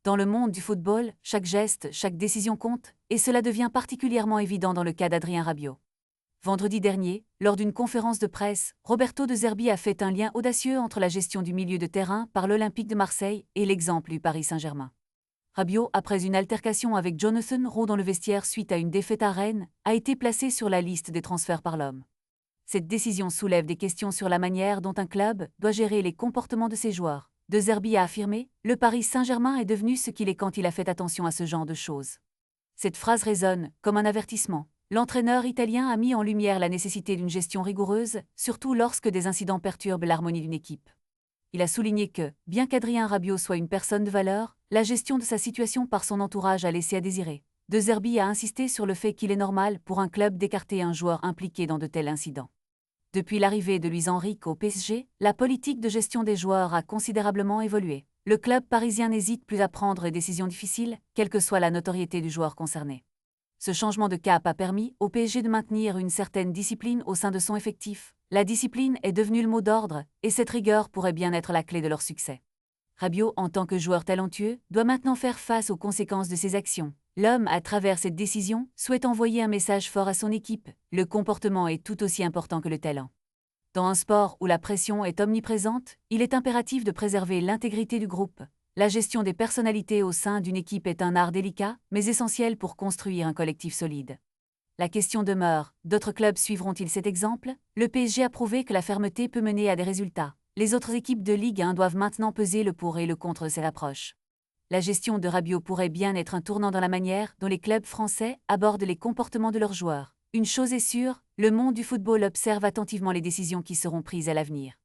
Dans le monde du football, chaque geste, chaque décision compte, et cela devient particulièrement évident dans le cas d'Adrien Rabiot. Vendredi dernier, lors d'une conférence de presse, Roberto De Zerbi a fait un lien audacieux entre la gestion du milieu de terrain par l'Olympique de Marseille et l'exemple du Paris Saint-Germain. Rabiot, après une altercation avec Jonathan Rowe dans le vestiaire suite à une défaite à Rennes, a été placé sur la liste des transferts par l'homme. Cette décision soulève des questions sur la manière dont un club doit gérer les comportements de ses joueurs. De Zerbi a affirmé « Le Paris Saint-Germain est devenu ce qu'il est quand il a fait attention à ce genre de choses ». Cette phrase résonne comme un avertissement. L'entraîneur italien a mis en lumière la nécessité d'une gestion rigoureuse, surtout lorsque des incidents perturbent l'harmonie d'une équipe. Il a souligné que, bien qu'Adrien Rabiot soit une personne de valeur, la gestion de sa situation par son entourage a laissé à désirer. De Zerbi a insisté sur le fait qu'il est normal pour un club d'écarter un joueur impliqué dans de tels incidents. Depuis l'arrivée de Luis Enrique au PSG, la politique de gestion des joueurs a considérablement évolué. Le club parisien n'hésite plus à prendre des décisions difficiles, quelle que soit la notoriété du joueur concerné. Ce changement de cap a permis au PSG de maintenir une certaine discipline au sein de son effectif. La discipline est devenue le mot d'ordre, et cette rigueur pourrait bien être la clé de leur succès. Rabiot, en tant que joueur talentueux, doit maintenant faire face aux conséquences de ses actions. L'homme, à travers cette décision, souhaite envoyer un message fort à son équipe. Le comportement est tout aussi important que le talent. Dans un sport où la pression est omniprésente, il est impératif de préserver l'intégrité du groupe. La gestion des personnalités au sein d'une équipe est un art délicat, mais essentiel pour construire un collectif solide. La question demeure, d'autres clubs suivront-ils cet exemple? Le PSG a prouvé que la fermeté peut mener à des résultats. Les autres équipes de Ligue 1 doivent maintenant peser le pour et le contre de cette approche. La gestion de Rabiot pourrait bien être un tournant dans la manière dont les clubs français abordent les comportements de leurs joueurs. Une chose est sûre, le monde du football observe attentivement les décisions qui seront prises à l'avenir.